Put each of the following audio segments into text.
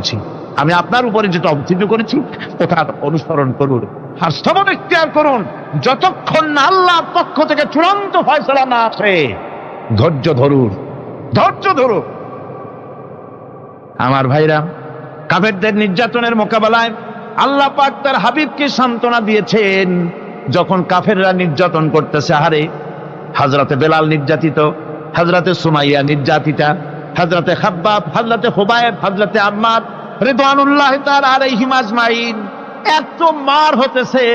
করেছি, আমি আপনার উপরে যেটা অবতীর্ণ করেছি ওটা অনুসরণ করুন আর সবর ইখতিয়ার করুন। যতক্ষণ না আল্লাহর পক্ষ থেকে চূড়ান্ত ফয়সালা না আসে ধৈর্য ধরুন, ধৈর্য ধরুন। আমার ভাইরা, কাফেরদের নির্যাতনের মোকাবেলায় আল্লাহ পাক তার হাবিবকে সান্ত্বনা দিয়েছেন। যখন কাফেররা নির্যাতন করতেছে, হারে হযরতে বেলাল নির্যাতিত, হযরতে সুমাইয়া নির্যাতিতা, হযরতে খাব্বাব, হযরতে হুবায়ব, হযরতে আম্মার রিদওয়ানুল্লাহ তাআলা আলাইহিম আজমাইন, এত মার হতেছে।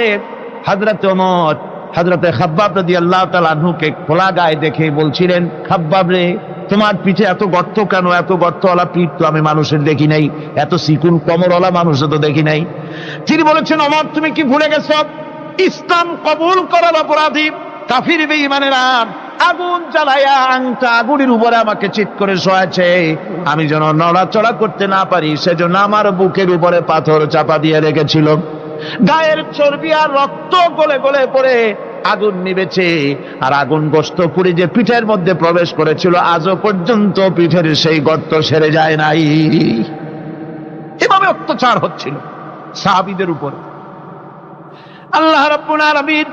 হযরতে ওমর হযরতে খাব্বাব রাদিয়াল্লাহু তাআলা আনহুকে খোলা গায়ে দেখে বলছিলেন, খাব্বাব রে, তোমার পিঠে এত গর্ত কেন? এত গর্তওয়ালা পিঠ তো আমি মানুষের দেখি নাই, এত চিকুন কোমরওয়ালা মানুষও তো দেখি নাই। তিনি বলেছেন, ওমর তুমি কি ভুলে গেছো? ইসলাম কবুল করার অপরাধী কাফির বেঈমানেরা আগুন জ্বালায়া আংটা আগুনের উপরে আমাকে চিৎ করে শোয়াছে। আমি যেন নড়াচড়া করতে না পারি সেজন্য আমার বুকের উপরে পাথর চাপা দিয়ে রেখেছিল। গায়ের চর্বি আর রক্ত গলে গলে পড়ে আগুন নিবেছে, আর আগুন গোশত পুড়ে যে পিঠের মধ্যে প্রবেশ করেছিল আজও পর্যন্ত পিঠের সেই গর্ত সেরে যায় নাই। এভাবে অত্যাচার হচ্ছিল সাহাবীদের উপর। আল্লাহ রাব্বুল আলামিন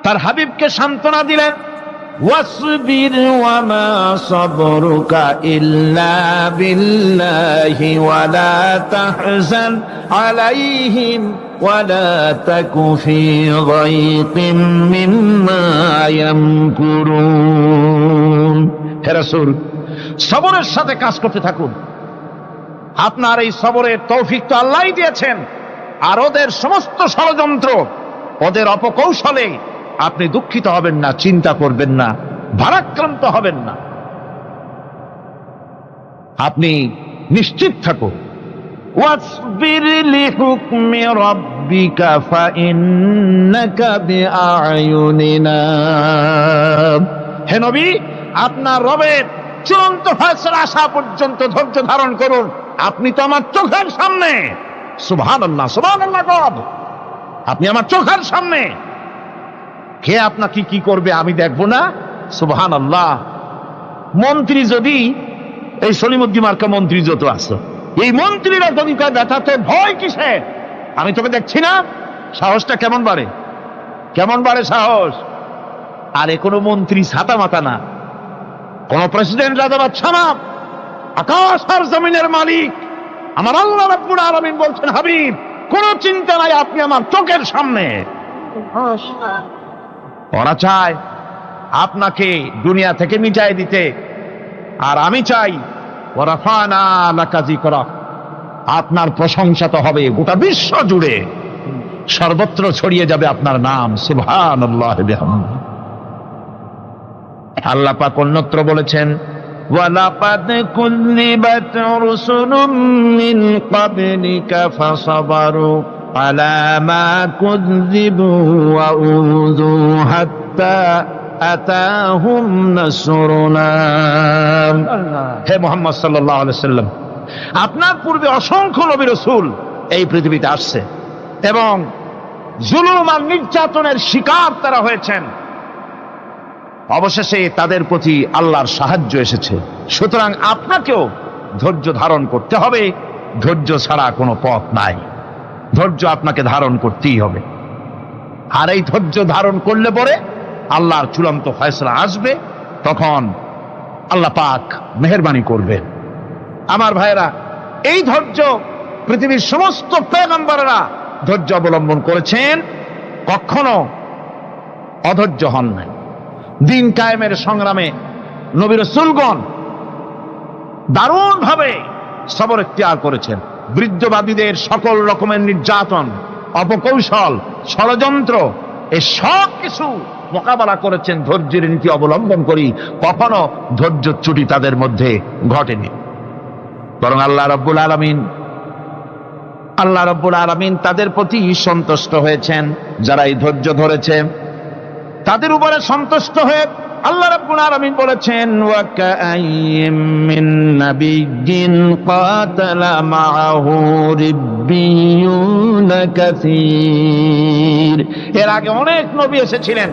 তার হাবিবকে সান্ত্বনা দিলেন, ওয়াসবির ওয়া মা সাবরুকা ইল্লা বিল্লাহি ওয়া লা তাহজান আলাইহিম ওয়া লা তাকু ফি যায়কিম মিম্মা ইয়ামকুরুন। হে রাসূল, সবরের সাথে কাজ করতে থাকুন। আপনার এই সবরের তৌফিক তো আল্লাহই দিয়েছেন, আর ওদের সমস্ত ষড়যন্ত্র, ওদের অপকৌশলে আপনি দুঃখিত হবেন না, চিন্তা করবেন না, ভারাক্রান্ত হবেন না। আপনি নিশ্চিত থাকুন। ওয়াসবির লিহুকমি রাব্বিকা ফাইন্নাকা বিআয়ুনিনা। হে নবী, আপনার রবের চূড়ান্ত ফয়সালা আসা পর্যন্ত ধৈর্য ধারণ করুন। আপনি তো আমার চোখের সামনে। সুবহানাল্লাহ, সুবহানাল্লাহ। আপনি আমার চোখের সামনে, কে আপনাকে কি করবে আমি দেখবো না? সুবহানাল্লাহ। মন্ত্রী যদি, এই সলিমুদ্দিন মার্কা মন্ত্রী যত আছে, এই মন্ত্রীরা যদি ব্যথাতে ভয় কিসে? আমি তোকে দেখছি না? সাহসটা কেমন বাড়ে, কেমন বাড়ে সাহস। আরে কোনো মন্ত্রী ছাতা মাতা না, কোন প্রেসিডেন্ট রাজা বাদশা না, আকাশ আর জমিনের মালিক আমার আল্লাহ রাব্বুল আলামিন বলছেন, হাবিব কোনো চিন্তা নাই, আপনি আমার চোখের সামনে। ওরা চায় আপনাকে দুনিয়া থেকে মিটাই দিতে, আর আমি চাই ওয়ারাফানা লাকা যিকরাক, আপনার প্রশংসা তো হবে গোটা বিশ্ব জুড়ে, সর্বত্র ছড়িয়ে যাবে আপনার নাম। সুবহানাল্লাহি বিহামদিহি। আল্লাহ পাক অন্যত্র বলেছেন, ওয়ালাকাদ কুযযিবাত রুসুলুম মিন ক্বাবলিকা ফাসাবারু আলা মা কুযযিবু ওয়া উযু হাত্তা আতাহুম নাসরুনা। হে মুহাম্মদ সাল্লাল্লাহু আলাইহি ওয়াসাল্লাম, আপনার পূর্বে অসংখ্য নবী রাসূল এই পৃথিবীতে আসছে এবং জুলুম আর নির্যাতনের শিকার তারা হয়েছেন। অবশেষে তাদের প্রতি আল্লাহর সাহায্য এসেছে। সুতরাং আপনাকেও ধৈর্য ধারণ করতে হবে। ধৈর্য ছাড়া কোনো পথ নাই, ধৈর্য আপনাকে ধারণ করতেই হবে। আর এই ধৈর্য ধারণ করলে পরে আল্লাহর চূড়ান্ত ফয়সালা আসবে, তখন আল্লাহ পাক মেহেরবানি করবেন। আমার ভাইরা, এই ধৈর্য পৃথিবীর সমস্ত পয়গম্বররা ধৈর্য অবলম্বন করেছেন, কখনো অধৈর্য হন নাই। দিন কায়েমের সংগ্রামে নবী রাসূলগণ দারুণ ভাবে সবর ইখতিয়ার করেছেন। বৃদ্ধবাদীদের সকল রকমের নির্যাতন, অপকৌশল, ষড়যন্ত্র, এই সব কিছু মোকাবেলা করেছেন ধৈর্যের নীতি অবলম্বন করি। কখনো ধৈর্যচ্যুতি তাদের মধ্যে ঘটেনি, বরং আল্লাহ রাব্বুল আলামিন তাদের প্রতি সন্তুষ্ট হয়েছেন। যারা এই ধৈর্য ধরেছে তাদের উপরে সন্তুষ্ট হয়ে আল্লাহ রাব্বুল আলামিন বলেছেন, ওয়া কাআইয়্যিম মিন নাবিয়্যিন কাতালা মাআহু রিব্বিয়ুন কাসীর। এর আগে অনেক নবী এসেছিলেন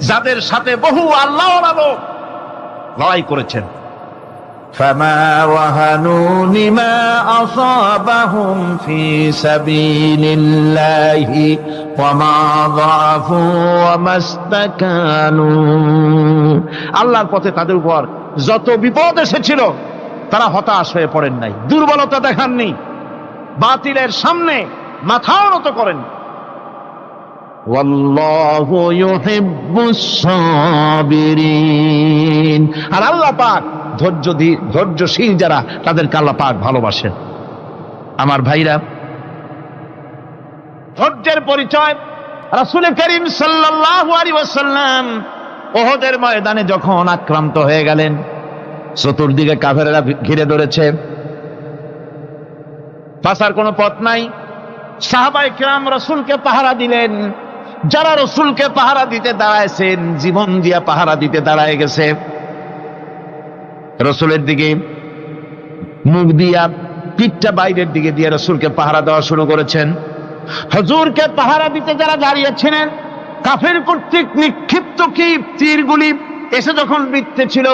যাদের সাথে বহু আল্লাহওয়ালা লোক লড়াই করেছেন, فما وهنوا لما أصابهم في سبيل الله وما ضعفوا وما استكانوا আল্লাহর পথে তাদের উপর যত বিপদ এসেছিল তারা হতাশ হয়ে পড়েন নাই, দুর্বলতা দেখাননি, বাতিলের সামনে মাথা নত করেন। ওয়াল্লাহু ইউহিব্বুস সাবিরিন, আর আল্লাহ পাক ধৈর্যশীল যারা তাদেরকে আল্লাহ পাক ভালোবাসেন। আমার ভাইরা, ধৈর্যের পরিচয় রাসূল করিম সাল্লাল্লাহু আলাইহি ওয়াসাল্লাম উহুদের ময়দানে যখন আক্রান্ত হয়ে গেলেন, চতুর্দিকে কাফেররা ঘিরে ধরেছে, বাঁচার কোনো পথ নাই। সাহাবায়ে কেরাম রাসূলকে পাহারা দিলেন। যারা রাসূলকে পাহারা দিতে দাঁড়াইছেন, জীবন দিয়া পাহারা দিতে দাঁড়ায় গেছে, রাসূলের দিকে মুখ দিয়া, পিঠটা বাইরের দিকে দিয়ে রাসূলকে পাহারা দেওয়া শুরু করেছেন। হুজুরকে পাহারা দিতে যারা দাঁড়িয়েছিলেন, কাফের কর্তৃক নিক্ষিপ্ত কি তীরগুলি এসে যখন বিঁধতেছিল,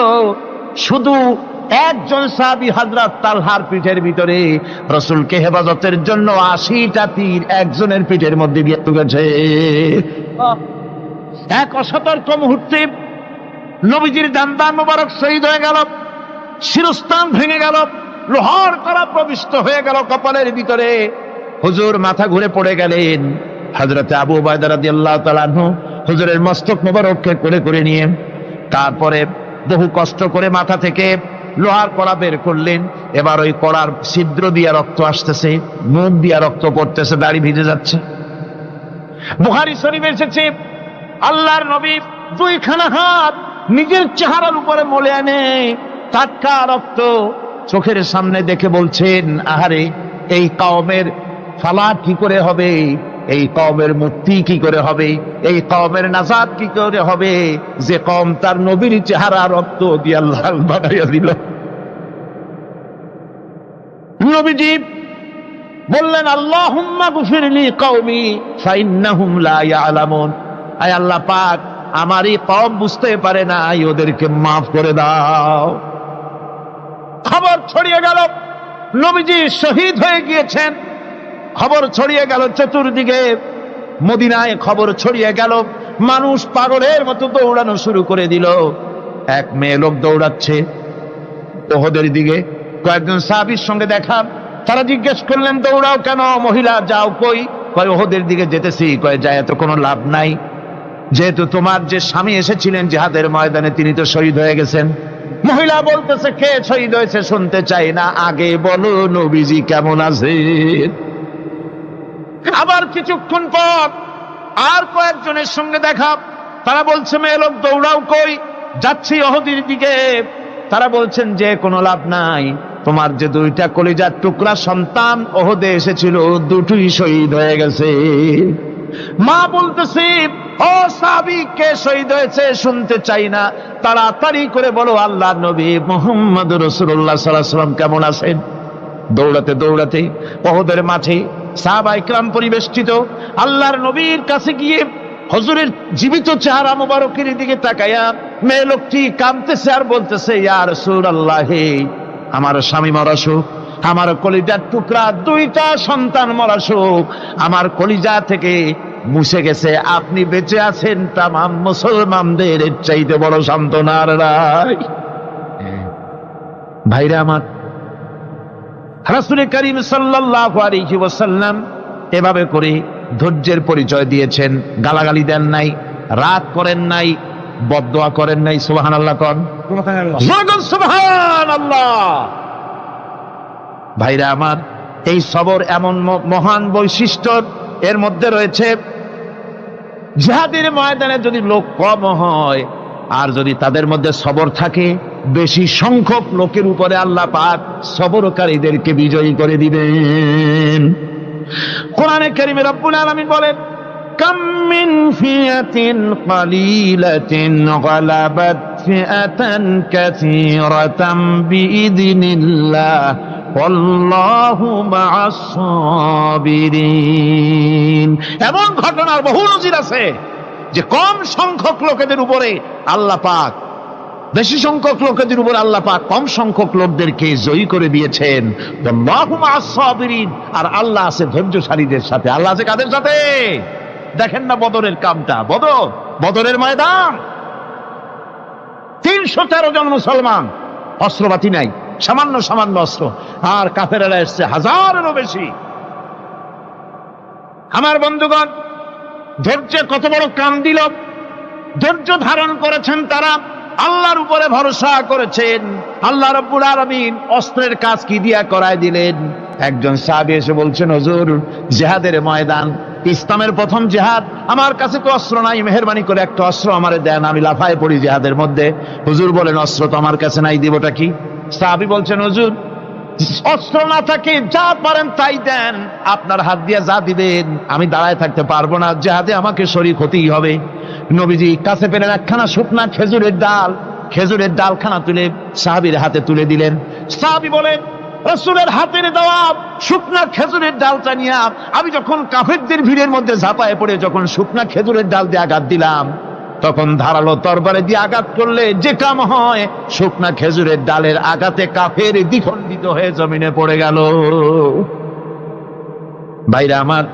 শুধু একজন সাহাবী হযরত তালহার পিঠের ভিতরে রাসূলকে হেফাজতের জন্য 80টা তীর একজনের পিঠের মধ্যে দিয়ে ঢুকেছে। এক অসতর্ক মুহূর্তে নবীজির দান্দা মোবারক শহীদ হয়ে গেল, শিরস্থান ভেঙে গেল, লোহার কড়া প্রবিষ্ট হয়ে গেল কপালের ভিতরে। হুজুর মাথা ঘুরে পড়ে গেলেন। হযরত আবু উবাইদা রাদিয়াল্লাহু তাআলা আনহু হুজুরের মস্তক মোবারককে কোলে করে নিয়ে তারপরে বহু কষ্ট করে মাথা থেকে লোহার কড়া বের করলেন। এবার ওই কড়ার ছিদ্র দিয়ে রক্ত আসতেছে, মুখ দিয়ে রক্ত পড়তেছে, দাড়ি ভিজে যাচ্ছে। বুখারী শরীফে এসেছে, আল্লাহর নবী দুইখানা হাত নিজের চেহারার উপরে মলে আনে টাটকা রক্ত চোখের সামনে দেখে বলছেন, আহারে, এই কওমের ফালাত কি করে হবে, এই কওমের মুক্তি কি করে হবে, এই কওমের নাজাত কি করে হবে, যে কওম তার নবীর চেহারা রক্ত দিয়ে লাল বানাইয়া দিল। নবীজি বললেন, আল্লাহুম্মা গফিরলি কওমি ফাইন্নাহুম লা ইয়ালামুন, আয় আল্লাহ পাক, আমার এই কওম বুঝতে পারে না, ওদেরকে মাফ করে দাও। খবর ছড়িয়ে গেল নবীজি শহীদ হয়ে গিয়েছেন। খবর ছড়িয়ে গেল চতুর্দিকে, মদিনায় খবর ছড়িয়ে গেল। মানুষ পাগলের মতো দৌড়ানো শুরু করে দিল। এক মেয়ে লোক দৌড়াচ্ছে উহুদের দিকে, কয়েকজন সাহাবীর সঙ্গে দেখা। তারা জিজ্ঞেস করলেন, দৌড়াও কেন? মহিলা, যাও কই? কয়, উহুদের দিকে যেতেছি। কয়, যায় তো কোনো লাভ নাই, যেহেতু তোমার যে স্বামী এসেছিলেন জিহাদের ময়দানে, তিনি তো শহীদ হয়ে গেছেন। মহিলা বলতেছে, কে শহীদ হয়েছে শুনতে চাই না, আগে বলো নবীজি কেমন আছে। আবার কিছুক্ষণ পর আর কয়েকজনের সঙ্গে দেখা। তারা বলছে, মেয়ে লোক দৌড়াও কই? যাচ্ছি উহুদের দিকে। তারা বলছেন যে কোনো লাভ নাই, তোমার যে দুইটা কলিজার টুকরা সন্তান উহুদে এসেছিল, দুটোই শহীদ হয়ে গেছে। মা বলতেছে, ও সাহাবী, কে শহীদ হয়েছে শুনতে চাই না, তাড়াতাড়ি করে বলো আল্লাহর নবী মুহাম্মদ রাসূলুল্লাহ সাল্লাল্লাহু আলাইহি ওয়াসাল্লাম কেমন আছেন। দৌড়াতে দৌড়াতে উহুদের মাঠে সাহাবায়ে কেরাম পরিবেষ্টিত। আল্লাহর নবীর কাছে গিয়ে হুজুরের জীবিত চেহারা মোবারকের দিকে তাকায়া মেয়ে লোকটি কাঁদতেছে আর বলতেছে, ইয়া রাসূলুল্লাহ, আমার স্বামী মরা শোক, আমার কলিজার টুকরা দুইটা সন্তান মরা শোক, আমার কলিজা থেকে মুছে গেছে, আপনি বেঁচে আছেন, তামাম মুসলমানদের এর চাইতে বড় সান্ত্বনা আর নাই। ভাইরা আমার, রাসূল করিম সাল্লাল্লাহু আলাইহি ওয়াসাল্লাম এভাবে করে ধৈর্যের পরিচয় দিয়েছেন। গালাগালি দেন নাই, রাগ করেন নাই, বদদোয়া করেন নাই। সুবহানাল্লাহ কোন, সুবহানাল্লাহ। ভাইরা আমার, এই সবর এমন মহান বৈশিষ্ট্য এর মধ্যে রয়েছে। জিহাদের ময়দানে যদি লোক কম হয় আর যদি তাদের মধ্যে সবর থাকে, বেশি সংখ্যক লোকের উপরে আল্লাহ পাক সবরকারীদেরকে বিজয়ী করে দিবেন। কোরআনে কারীমে রব্বুল আলামিন বলেন, কাম মিন ফিয়াতিন কালিলাতিন গালাবাত ফিআতান কাসীরাতাম বিইذনিল্লাহ ওয়াল্লাহু মা'আস সাবিরিন। এমন ঘটনার বহু নজির আছে যে কম সংখ্যক লোকেদের উপরে আল্লাহ পাক বেশি সংখ্যক লোকেদের উপর আল্লাহ পাক কম সংখ্যক লোকদেরকে জয়ী করে দিয়েছেন। আল্লাহু মা'আস সাবিরিন, আর আল্লাহ আছে ধৈর্যশালীদের সাথে। আল্লাহ আছে কাদের সাথে? দেখেন না বদরের কামটা, বদরের ময়দান, 313 জন মুসলমান, অস্ত্রপাতি নাই, সামান্য অস্ত্র, আর কাফেরেরা এসছে হাজারেরও বেশি। আমার বন্ধুগণ, ধৈর্যে কত বড় কাম দিল! ধৈর্য ধারণ করেছেন তারা, আল্লাহর উপরে ভরসা করেছেন। আল্লাহ রাব্বুল আলামিন অস্ত্রের কাজ কি দিয়া করায় দিলেন। একজন সাহাবী এসে বলছেন, হুজুর, জিহাদের ময়দান, ইসলামের প্রথম জিহাদ, আমার কাছে তো অস্ত্র নাই, মেহেরবানি করে একটা অস্ত্র আমারে দেন, আমি লাফায় পড়ি জিহাদের মধ্যে। হুজুর বলেন, অস্ত্র তো আমার কাছে নাই, দিবটা কি? সাহাবী বলছেন, হুজুর, অস্ত্র না থাকে যা পারেন তাই দেন, আপনার হাত দিয়ে যা দিবেন আমি দাঁড়ায় থাকতে পারবো না, জিহাদে আমাকে শরীক হতেই হবে। নবীজি কাছে পেলেন একখানা শুকনা খেজুরের ডালখানা তুলে সাহাবীর হাতে তুলে দিলেন। সাহাবী বলেন, রাসূলের হাতের দেওয়া শুকনা খেজুরের ডালটা নিয়ে আমি যখন কাফেরদের ভিড়ের মধ্যে ঝাঁপায় পড়ে যখন শুকনা খেজুরের ডাল দিয়ে আঘাত দিলাম, তখন ধারালো তরবারে দিয়ে আঘাত করলে যে কাম হয়, শুকনা খেজুরের ডালের আঘাতে কাফের দ্বিখণ্ডিত হয়ে জমিনে পড়ে গেল। ভাইরা আমার,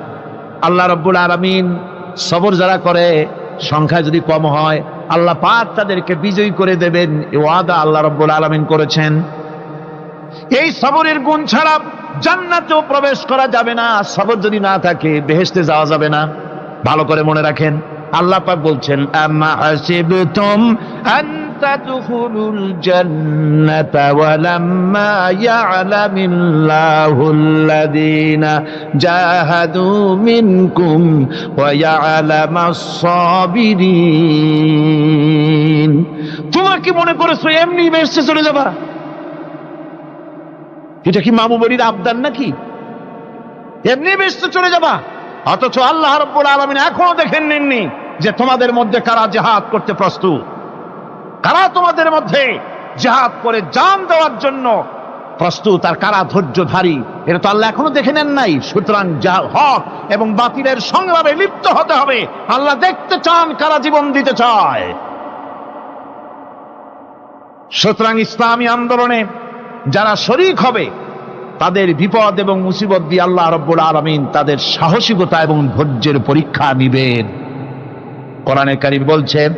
আল্লাহ রাব্বুল আলামিন সবর যারা করে, সংখ্যা যদি কম হয়, আল্লাহ পাক তাদেরকে বিজয়ী করে দেবেন, এই ওয়াদা আল্লাহ রাব্বুল আলামিন করেছেন। এই সবরের গুণ ছাড়া জান্নাতেও প্রবেশ করা যাবে না। সবর যদি না থাকে বেহেশতে যাওয়া যাবে না। ভালো করে মনে রাখেন, আল্লাহ পাক বলছেন, আম্মা হাসিবতুম আন তাদখুলুল জান্নাতা ওয়া লাম্মা ইয়া'লামিল্লাহুল্লাযীনা জাহাদু মিনকুম ওয়া ইয়া'লামাস সাবিরিন। তোমরা কি মনে করেছো এমনি বেহেশতে চলে যাবা? এটা কি মামু বাড়ির আবদার নাকি? এমনি বেহেশতে চলে যাবা? অথচ আল্লাহ রাব্বুল আলামিন এখনো দেখেন নেননি যে তোমাদের মধ্যে কারা জিহাদ করতে প্রস্তুত, কারা তোমাদের মধ্যে জিহাদ করে জান দেওয়ার জন্য প্রস্তুত, আর কারা ধৈর্যধারী, এটা তো আল্লাহ এখনো দেখে নেন নাই। সুতরাং হক এবং বাতিলের সংগ্রামে লিপ্ত হতে হবে। আল্লাহ দেখতে চান কারা জীবন দিতে চায়। সুতরাং ইসলামী আন্দোলনে যারা শরীক হবে, তাদের বিপদ এবং মুসিবত দিয়ে আল্লাহ রাব্বুল আলামিন তাদের সাহসিকতা এবং ধৈর্যের পরীক্ষা নিবেন। কোরআনে কারীম বলছেন,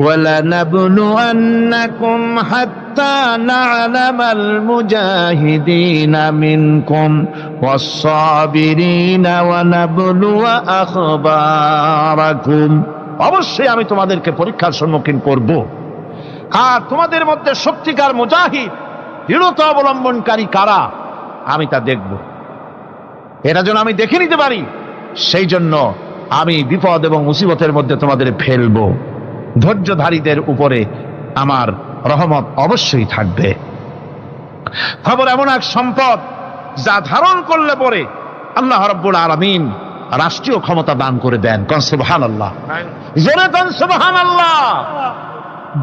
ওয়ালানাবলুয়ান্নাকুম হাত্তা না'লামাল মুজাহিদিনা মিনকুম ওয়াস-সাবিরিনা ওয়া নাবলুয়া আখবারাকুম। অবশ্যই আমি তোমাদেরকে পরীক্ষার সম্মুখীন করব, আর তোমাদের মধ্যে সত্যিকার মুজাহিদ, দৃঢ়তা অবলম্বনকারী কারা, আমি তা দেখব। এটা যেন আমি দেখে নিতে পারি, সেই জন্য আমি বিপদ এবং মুসিবতের মধ্যে তোমাদের ফেলবো। ধৈর্যধারীদের উপরে আমার রহমত অবশ্যই থাকবে। খবর এমন এক সম্পদ যা ধারণ করলে পরে আল্লাহ রাব্বুল আলামিন রাষ্ট্রীয় ক্ষমতা দান করে দেন। কোন সুবহানাল্লাহ, জোরে কোন সুবহানাল্লাহ।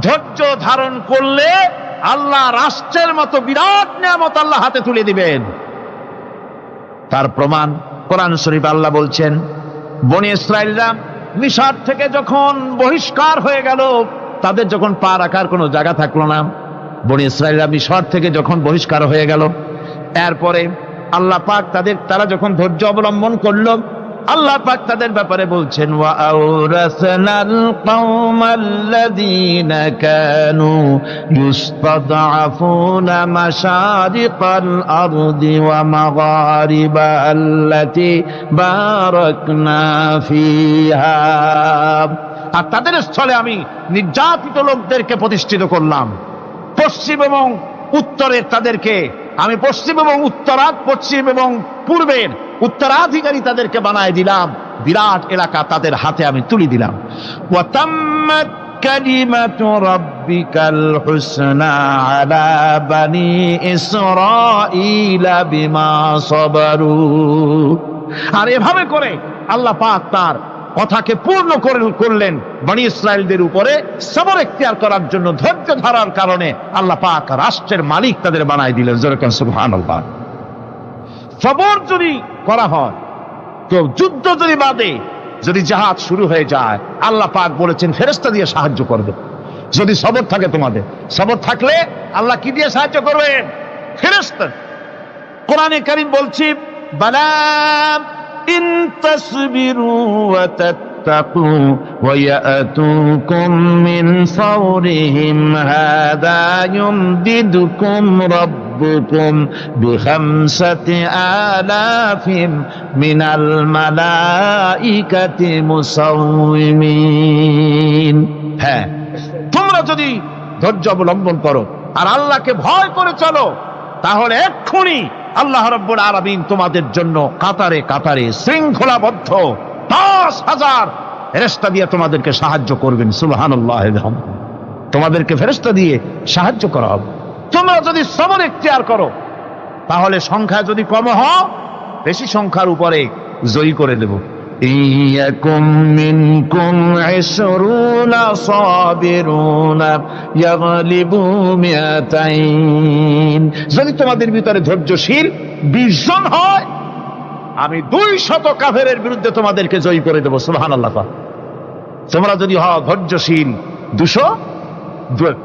ধৈর্য ধারণ করলে আল্লাহ রাষ্ট্রের মতো বিরাট নিয়ামত আল্লাহ হাতে তুলে দিবেন। তার প্রমাণ কোরআন শরীফ আল্লাহ বলছেন, বনি ইসরাইলরা মিশর থেকে যখন বহিষ্কার হয়ে গেল, তাদের যখন পা রাখার কোনো জায়গা থাকলো না, বনি ইসরাইলরা মিশর থেকে যখন বহিষ্কার হয়ে গেল, এরপরে আল্লাহ পাক তারা যখন ধৈর্য অবলম্বন করলো, আল্লাহ পাক তাদের ব্যাপারে বলছেন, ওয়া আওরাসনাল কওমাল্লাযীনা কানু ইউস্তাদআফুনা মাশারিকাল আরদি ওয়া মাগারিবা আল্লাতী বারাকনা ফিহা। আর তাদের স্থলে আমি নির্যাতিত লোকদেরকে প্রতিষ্ঠিত করলাম। পশ্চিম এবং উত্তরের তাদেরকে আমি পশ্চিম এবং পূর্বের উত্তরাধিকারী তাদেরকে বানায় দিলাম। বিরাট এলাকা তাদের হাতে আমি তুলে দিলাম। ওয়া তাম্মাত কালিমাতু রাব্বিকাল হুসনা আলা বানি ইসরাঈলা বিমা সাবারু। আর এভাবে করে আল্লাহ পাক তার কথাকে পূর্ণ করলেন বনি ইসরাইলদের উপরে। সবর এখতিয়ার করার জন্য, ধৈর্য ধরার কারণে আল্লাহ পাক রাষ্ট্রের মালিক তাদের বানায় দিলেন। জোরে কোন সুবহানাল্লাহ। সবর যদি করা হয়, তো যুদ্ধ যদি বাদে, যদি জিহাদ শুরু হয়ে যায়, আল্লাহ পাক বলেছেন ফেরেশতা দিয়ে সাহায্য করবে। যদি সবর থাকে তোমাদের। সবর থাকলে আল্লাহ কি দিয়ে সাহায্য করবেন? ফেরেশতা। কোরআনে কারীম বলছি, বালা ইন তাসবিরু ওয়া তাত্তাকু ওয়া ইয়াতুকুম মিন ফাওরিহিম হাদা ইউমদিদুকুম রাব্বুকুম বিখামসাতি আলাফিন মিনাল মালাইকাতি মুসাউমিন। হ্যাঁ, তোমরা যদি ধৈর্য অবলম্বন করো আর আল্লাহকে ভয় করে চলো, তাহলে এক্ষুনি আল্লাহ রাব্বুল আলামিন তোমাদের জন্য কাতারে কাতারে শৃঙ্খলাবদ্ধ 10,000 ফেরেশতা দিয়ে তোমাদেরকে সাহায্য করবেন। সুবহানাল্লাহ। তোমাদেরকে ফেরেশতা দিয়ে সাহায্য করা হবে। তোমরা যদি সবর ইখতিয়ার করো, তাহলে সংখ্যা যদি কম হও, বেশি সংখ্যার উপরে জয়ী করে দেব। ইয়াকুম মিনকুম 20 সাবিরুনা ইয়াগলিবু মিয়াতাইন। যদি তোমাদের ভিতরে ধৈর্যশীল 20 জন হয়, আমি 200 কাফেরের বিরুদ্ধে তোমাদেরকে জয়ী করে দেব। সুবহানাল্লাহ। তোমরা যদি হও ধৈর্যশীল 200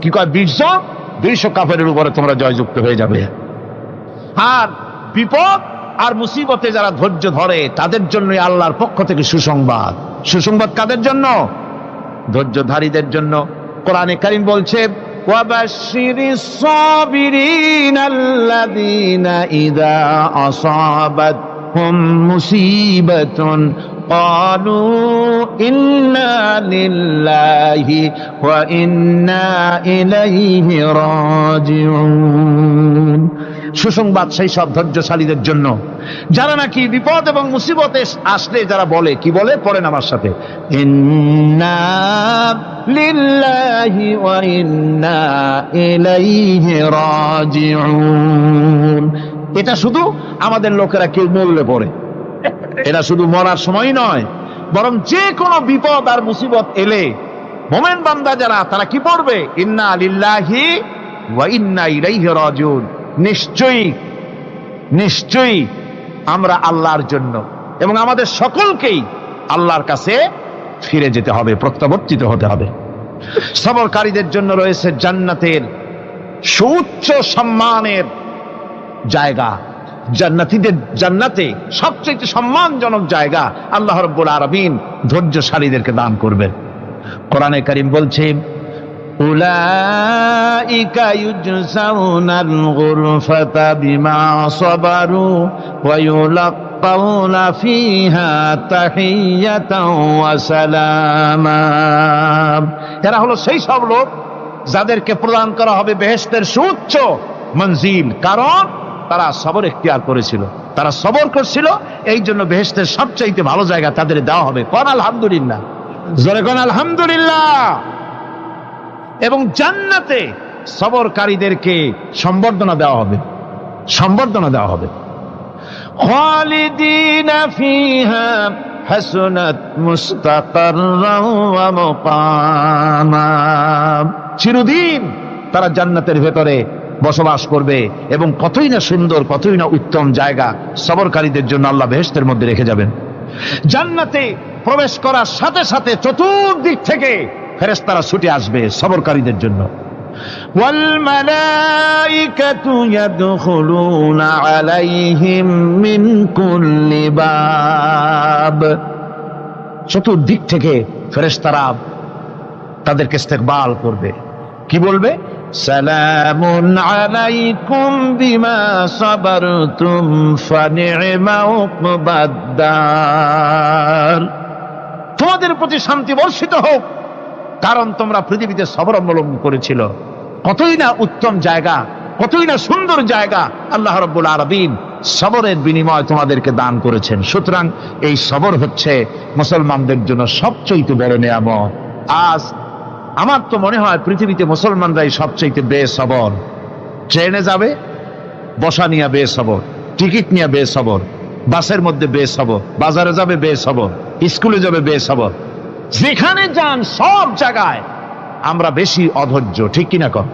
কি কয় 20 জন, 200 কাফেরের উপরে তোমরা জয়যুক্ত হয়ে যাবে। আর বিপদ আর মুসিবতে যারা ধৈর্য ধরে, তাদের জন্য আল্লাহর পক্ষ থেকে সুসংবাদ। সুসংবাদ কাদের জন্য? ধৈর্যধারীদের জন্য। কোরআনে কারীম বলছে, ওয়াবাশশিরিস সাবিরিনাল্লাযীনা ইযা আসাবাতহুম মুসিবাতুন ক্বালু ইন্না লিল্লাহি ওয়া ইন্না ইলাইহি রাজিউন। সুসংবাদ সেই সব ধৈর্যশালীদের জন্য যারা নাকি বিপদ এবং মুসিবতে আসলে যারা বলে, কি বলে? পড়েন আমার সাথে, ইন্না লিল্লাহি ওয়া ইন্না ইলাইহি রাজিউন। এটা শুধু আমাদের লোকেরা কেউ মরলে পড়ে, এটা শুধু মরার সময় নয়, বরং যে কোনো বিপদ আর মুসিবত এলে মুমিন বান্দা যারা, তারা কি পড়বে? ইন্না লিল্লাহি ওয়া ইন্না ইলাইহি রাজিউন। নিশ্চয়ই নিশ্চয়ই আমরা আল্লাহর জন্য এবং আমাদের সকলকেই আল্লাহর কাছে ফিরে যেতে হবে, প্রত্যাবর্তিত হতে হবে। সবরকারীদের জন্য রয়েছে জান্নাতের সুউচ্চ সম্মানের জায়গা। জান্নাতে সবচেয়ে সম্মানজনক জায়গা আল্লাহ রাব্বুল আলামিন ধৈর্যশালীদেরকে দান করবেন। কোরআনে কারীম বলছে, উলাইকা ইউজসাউনাল গুরফাতা বিমা সাবারু ওয়া ইউলাক্কাউনা ফিহা তাহিয়াতাও ওয়া সালামা। এরা হলো সেই সব লোক যাদেরকে প্রদান করা হবে বেহেশতের সুউচ্চ মঞ্জিল, কারণ তারা সবর ইখতিয়ার করেছিল, তারা সবর করছিল, এই জন্য বেহেশতের সবচাইতে ভালো জায়গা তাদের দেওয়া হবে। কোন আলহামদুলিল্লাহ, জোরে কোন আলহামদুলিল্লাহ। এবং জান্নাতে সবরকারীদেরকে সম্বর্ধনা দেওয়া হবে, সম্বর্ধনা দেওয়া হবে। খালিদিনা ফিহা হাসনাত মুস্তাকাররান ওয়া মুকামা। চিরদিন তারা জান্নাতের ভেতরে বসবাস করবে এবং কতই না সুন্দর, কতই না উত্তম জায়গা সবরকারীদের জন্য আল্লাহ বেহেশতের মধ্যে রেখে যাবেন। জান্নাতে প্রবেশ করার সাথে সাথে চতুর্দিক থেকে ফেরেশতারা ছুটে আসবে সবরকারীদের জন্য। ওয়াল মালাইকাতু ইয়াদখুলুনা আলাইহিম মিন কুল্লি বাব। চতুর্দিক থেকে ফেরেশতারা তাদেরকে ইস্তেকবাল করবে। কি বলবে? সালামুন আলাইকুম বিমা সাবারতুম ফানি'মা উকবাদ-দার। তোমাদের প্রতি শান্তি বর্ষিত হোক, কারণ তোমরা পৃথিবীতে সবর অবলম্বন করেছিল। কতই না উত্তম জায়গা, কতই না সুন্দর জায়গা আল্লাহ রাব্বুল আলামিন সবরের বিনিময় তোমাদেরকে দান করেছেন। সুতরাং এই সবর হচ্ছে মুসলমানদের জন্য সবচেয়ে বড় নিয়ামত। আজ আমার তো মনে হয় পৃথিবীতে মুসলমানরাই সবচেয়ে বেসবর। ট্রেনে যাবে বসা নিয়ে বেসবর, টিকিট নিয়ে বেসবর, বাসের মধ্যে বেসবর, বাজারে যাবে বেসবর, স্কুলে যাবে বেসবর, যেখানে যান সব জায়গায় আমরা বেশি অধৈর্য, ঠিক কিনা কর?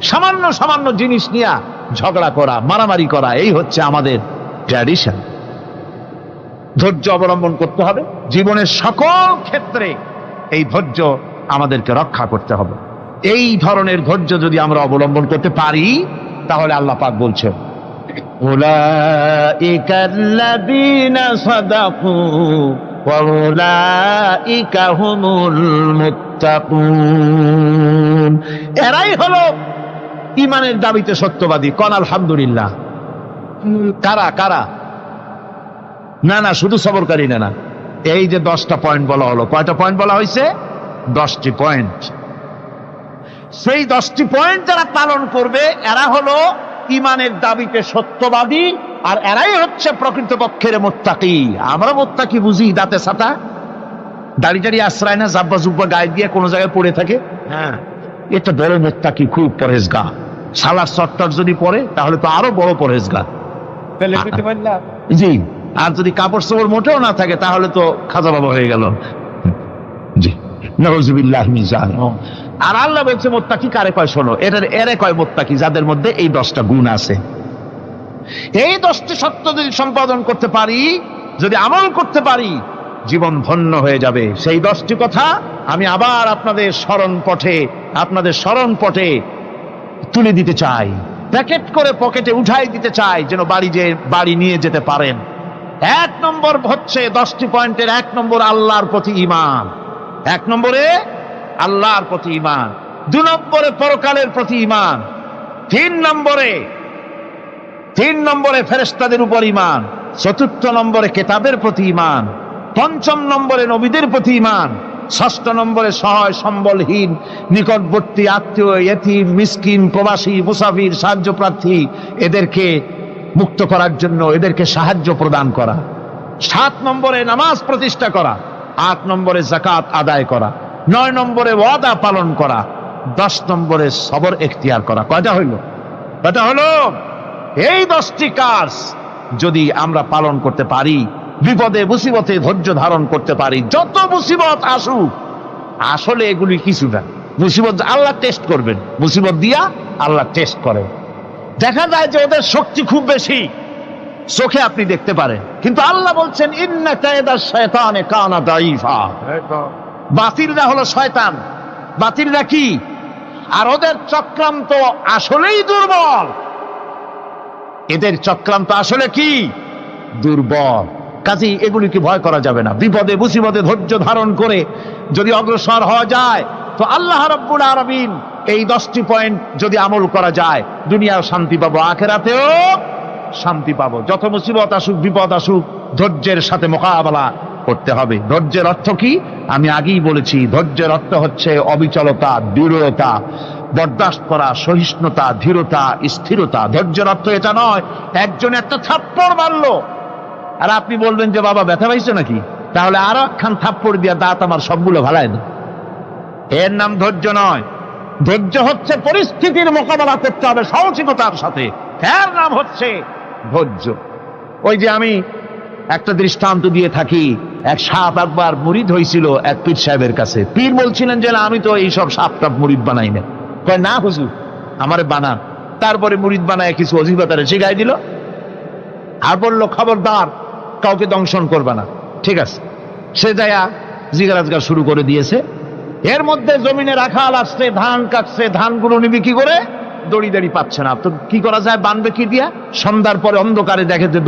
সামান্য সামান্য জিনিস নিয়ে ঝগড়া করা, মারামারি করা, এই হচ্ছে আমাদের ট্র্যাডিশন। ধৈর্য অবলম্বন করতে হবে জীবনের সকল ক্ষেত্রে, এই ধৈর্য আমাদেরকে রক্ষা করতে হবে। এই ধরনের ধৈর্য যদি আমরা অবলম্বন করতে পারি, তাহলে আল্লাহ পাক বলছেন উলাইকাল্লাযীনা সাদাকু ওয়া উলাইকা হুমুল মুত্তাকুন, এরাই হলো ঈমানের দাবিতে সত্যবাদী। কোন আলহামদুলিল্লাহ। কারা কারা? না শুধু সবরকারী না। এই যে 10টা পয়েন্ট বলা হলো, কয়টা পয়েন্ট বলা হয়েছে? 10টি পয়েন্ট। সেই 10টি পয়েন্ট যারা পালন করবে এরা হলো ঈমানের দাবিতে সত্যবাদী, আর এরাই হচ্ছে প্রকৃতপক্ষের মুত্তাকি। আমরা মুত্তাকি বুঝি দাঁতে ছাতা, দাড়ি টাড়ি আশ্রয় না, জাব্বা জুব্বা গায়ে দিয়ে কোনো জায়গায় পড়ে থাকে, হ্যাঁ এটা বড় মুত্তাকি, খুব পরহেজগার। সালার চট্টর যদি পড়ে তাহলে তো আরো বড় পরহেজগার। জি, আর যদি কাপড় চোপড় মোটেও না থাকে তাহলে তো খাজা বাবা হয়ে গেল। জি, নাউযুবিল্লাহি মিন যালিক। আর আল্লাহ বলছে মুত্তাকি কারে কয়? শোনো, এরে কয় মুত্তাকি যাদের মধ্যে এই 10টা গুণ আছে। এই 10টি সত্য যদি সম্পাদন করতে পারি, যদি আমল করতে পারি, জীবন ধন্য হয়ে যাবে। সেই 10টি কথা আমি আবার আপনাদের স্মরণ পটে তুলে দিতে চাই, প্যাকেট করে পকেটে উঠাই দিতে চাই, যেন বাড়ি নিয়ে যেতে পারেন। 1 নম্বর হচ্ছে 10টি পয়েন্টের 1 নম্বর আল্লাহর প্রতি ঈমান। 1 নম্বরে আল্লাহর প্রতি ঈমান, 2 নম্বরে পরকালের প্রতি ঈমান, 3 নম্বরে ফেরেশতাদের উপর ঈমান, 4র্থ নম্বরে কিতাবের প্রতি ঈমান, 5ম নম্বরে নবীদের প্রতি ঈমান, 6ষ্ঠ নম্বরে সহায় সম্বলহীন নিকটবর্তী আত্মীয়, ইয়েতিম, মিসকিন, প্রবাসী, মুসাফির, সাহায্য প্রার্থী, এদেরকে মুক্ত করার জন্য এদেরকে সাহায্য প্রদান করা, 7 নম্বরে নামাজ প্রতিষ্ঠা করা, 8 নম্বরে যাকাত আদায় করা, 9 নম্বরে ওয়াদা পালন করা, 10 নম্বরে সবর এখতিয়ার করা। কয়টা হলো? এই 10টি কাজ যদি আমরা পালন করতে পারি, বিপদে মুসিবতে ধৈর্য ধারণ করতে পারি, যত মুসিবত আসুক, আসলে এগুলি কিছু না। মুসিবত আল্লাহ টেস্ট করবেন, মুসিবত দিয়া আল্লাহ টেস্ট করেন। দেখা যায় যে ওদের শক্তি খুব বেশি, চোখে আপনি দেখতে পারেন, কিন্তু আল্লাহ বলছেন ইন্না কায়দা শায়তানে কানা দাঈফা। বাতিলরা হলো শয়তান। বাতিলরা কি? আর ওদের চক্রান্ত আসলেই দুর্বল। এদের চক্রান্ত আসলে কি? দুর্বল। কাজেই এগুলিকে ভয় করা যাবে না। বিপদে মুসিবতে ধৈর্য ধারণ করে যদি অগ্রসর হওয়া যায়, তো আল্লাহ রাব্বুল আলামিন এই 10টি পয়েন্ট যদি আমল করা যায়, দুনিয়াও শান্তি পাবো, আখিরাতেও শান্তি পাবো। যত মুসিবত আসুক, বিপদ আসুক, ধৈর্যের সাথে মোকাবেলা করতে হবে। ধৈর্যের অর্থ কি? আমি আগেই বলেছি, ধৈর্যের অর্থ হচ্ছে অবিচলতা, দৃঢ়তা, বরদাস্ত করা, সহিষ্ণুতা, ধীরতা, স্থিরতা। ধৈর্যের অর্থ এটা নয় একজন একটা থাপ্পড় মারলো আর আপনি বলবেন যে বাবা ব্যথা পাইছো নাকি, তাহলে আরো একখান থাপ্পড় দিয়া দাঁত আমার সবগুলো ভালায় না। এর নাম ধৈর্য নয়। ধৈর্য হচ্ছে পরিস্থিতির মোকাবেলা করতে হবে সাহসিকতার সাথে, এর নাম হচ্ছে ধৈর্য। ওই যে আমি একটা দৃষ্টান্ত দিয়ে থাকি, এক সাপ একবার মুরিদ হয়েছিল এক পীর সাহেবের কাছে। পীর বলছিলেন যে আমি তো এইসব সাপ টাপ মুরিদ বানাই না। কয় না হুজুর, আমারে বানান। তারপরে মুরিদ বানায় কিছু অজিফাতারে শিখাই দিল, আর বললো খবরদার কাউকে দংশন করবে না। ঠিক আছে, সে যায়া জিগারাজগার শুরু করে দিয়েছে। এর মধ্যে জমিনে রাখাল আসছে, ধান কাটছে, ধানগুলো নিবি কি করে, দড়ি দাড়ি পাচ্ছে না। তো কি করা যায়, বানবে কি দিয়া? সন্ধ্যার পরে অন্ধকারে দেখে যে